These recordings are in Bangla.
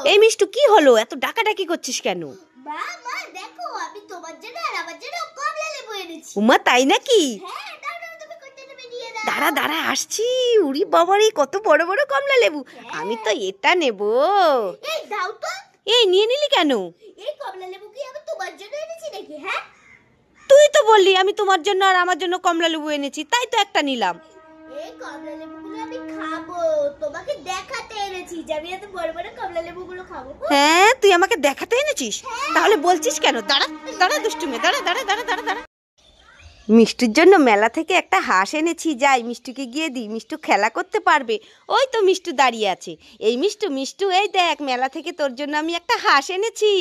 এই মিষ্টু কি হলো, এত ডাকাডাকি করছিস কেন? মা মা দেখো, আমি তোমার জন্য আর আমার জন্য কমলা লেবু এনেছি। উমা তাই নাকি? হ্যাঁ, দাঁড়াও, তুমি কোনটা নেবে নিয়ে নাও। দাঁড়া দাঁড়া আসছি। উড়ি বাবারে কত বড় বড় কমলা লেবু। আমি তো এটা নেব। এই দাও তো। এই নিয়ে নিলি কেন? এই কমলা লেবু কি আমি তোমার জন্য এনেছি নাকি? হ্যাঁ, তুই তো বললি আমি তোমার জন্য আর আমার জন্য কমলা লেবু এনেছি, তাই তো একটা নিলাম। এই কমলা লেবুগুলো আমি খাবো, তোমাকে দেখাতে এনেছি যে আমি এত বড় বড় কমলা লেবুগুলো খাবো। হ্যাঁ তুই আমাকে দেখাতে এনেছিস, তাহলে বলছিস কেন? দাঁড়া দাঁড়া দুষ্টুমে, দাঁড়া দাঁড়া দাঁড়া দাঁড়া দাঁড়া। মিষ্টির জন্য মেলা থেকে একটা হাঁস এনেছি, যাই মিষ্টিকে গিয়ে দিই, মিষ্টু খেলা করতে পারবে। ওই তো মিষ্টু দাঁড়িয়ে আছে। এই মিষ্টু মিষ্টু এই দেখ, মেলা থেকে তোর জন্য আমি একটা হাঁস এনেছি।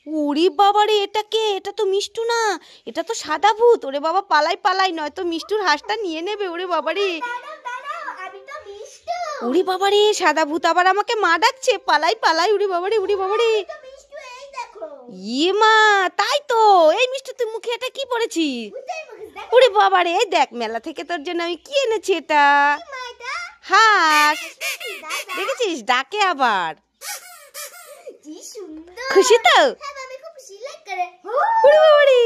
উড়ি বাবারে, এটা কে? এটা তো মিষ্টু না, এটা তো সাদা ভূত। ওরে বাবা পালাই পালাই, নয়তো মিষ্টুর হাঁসটা নিয়ে নেবে। ওরে বাবারে, দাঁড়াও, আমি তো মিষ্টু। উড়ি বাবারে, সাদা ভূত আবার আমাকে মা ডাকছে। পালাই পালাই, উড়ি বাবারে উড়ি বাবারে। তো মিষ্টু, এই দেখো। ইয়ে মা, তাই তো। এই মিষ্টু তুই মুখে এটা কি পড়েছিস? বুঝাই মুখে দেখো। উড়ি বাবারে, এই দেখ মেলা থেকে তোর জন্য আমি কি এনেছি। এটা মা এটা হাঁস, দাদা, দেখেছিস ডাকে আবার। কি সুন্দর। খুশি তো? হ্যাঁ, আমি খুব খুশি লাইক করে। উড়ি বাবারে,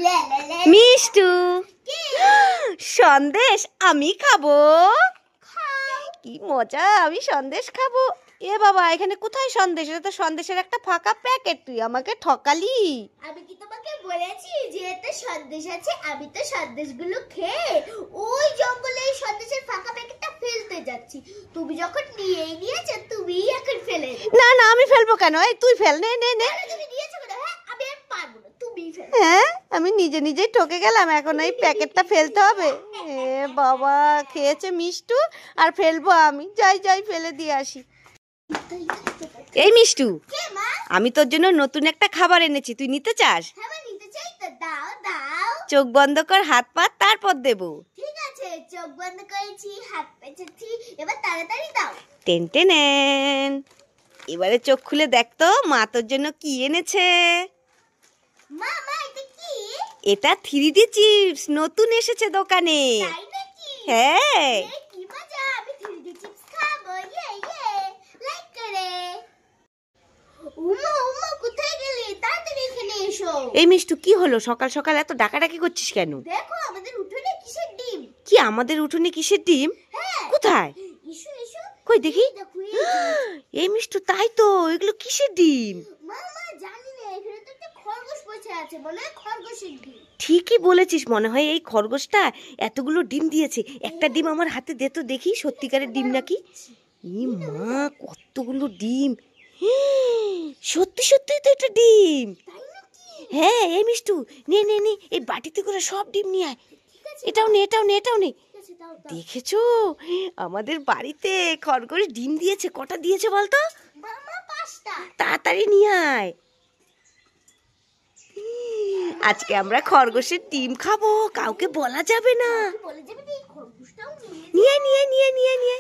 লে লে লে। মিষ্টু কি? সন্দেশ আমি খাবো। খাও। কি মজা, আমি সন্দেশ খাবো। এ বাবা, এখানে কোথায় সন্দেশ? এটা তো সন্দেশের একটা ফাঁকা প্যাকেট, তুই আমাকে ঠকালি। আমি কি তোমাকে বলেছি যে এতে সন্দেশ আছে? আমি তো সন্দেশগুলো খেয়ে ওই জঙ্গলে এই সন্দেশের ফাঁকা প্যাকেটটা ফেলতে যাচ্ছি। তুমি যখন নিয়েই নিয়েছো, তুমিই এখন ফেলে দাও। না না, আমি ফেলবো কেন? এই তুই ফেল, নে নে নে। আরে তুমি নিয়েছো কেন? হ্যাঁ, আমি আর পারবো না, তুমিই ফেলো। হ্যাঁ, আমি নিজে নিজেই ঠকে গেলাম, এখন এই প্যাকেটটা ফেলতে হবে। এ বাবা, খেয়েছে মিষ্টু আর ফেলবো আমি। যাই যাই, ফেলে দিয়ে আসি। এই মিষ্টু, কে মা? আমি তোর জন্য নতুন একটা খাবার এনেছি, তুই নিতে চাস? হ্যাঁ, আমি নিতে চাই তো, দাও দাও। চোখ বন্ধ কর, হাত পা, তারপর দেবো। ঠিক আছে, চোখ বন্ধ করেছি, হাত পেঁচেছি, এবার তাড়াতাড়ি দাও। টেন টেনেন। এবারে চোখ খুলে দেখ তো মা তোর জন্য কি এনেছে। মা মা, এটা কি? এটা 3D চিপস, নতুন এসেছে দোকানে। তাই নাকি? হ্যাঁ। এ কি মজা, আমি 3D চিপস খাবো। ইয়ে ইয়ে, লাইক করে। উমা উমা, কোথায় গেলি? তাড়াতাড়ি এখানে এসো। এই মিষ্টু কি হলো, সকাল সকাল এত ডাকাডাকি করছিস কেন? দেখো আমাদের উঠোনে কিসের ডিম। কি আমাদের উঠোনে কিসের ডিম? হ্যাঁ, কোথায়? এসো এসো। কই দেখি। এই দেখো, এই যে। এই মিষ্টু, তাই তো, এগুলো কিসের ডিম? মা মা, জানি না, এখানে তো একটা খরগোশ বসে আছে, মনে হয় খরগোশের ডিম। ঠিকই বলেছিস, মনে হয় এই খরগোশটা এতগুলো ডিম দিয়েছে। একটা ডিম আমার হাতে দে তো দেখি, সত্যিকারের ডিম নাকি। ই মা, কতগুলো ডিম। সত্যি সত্যি তো এটা ডিম। তাই নাকি? হ্যাঁ, এই মিষ্টু নে নে নে, এই বাটিতে করে সব ডিম নিয়ে আয়। ঠিক আছে, এটাও নে এটাও নে এটাও নে। ঠিক আছে, দাও দাও। দেখেছো, আমাদের বাড়িতে খরগোশ ডিম দিয়েছে। কটা দিয়েছে বলতো? মামা, 5টা। তাড়াতাড়ি নিয়ে আয়। আজকে আমরা খরগোশের ডিম খাবো, কাউকে বলা যাবে না। বলে যাবে এই খরগোশটাও নিয়ে। নিয়ে নিয়ে নিয়ে নিয়ে নিয়ে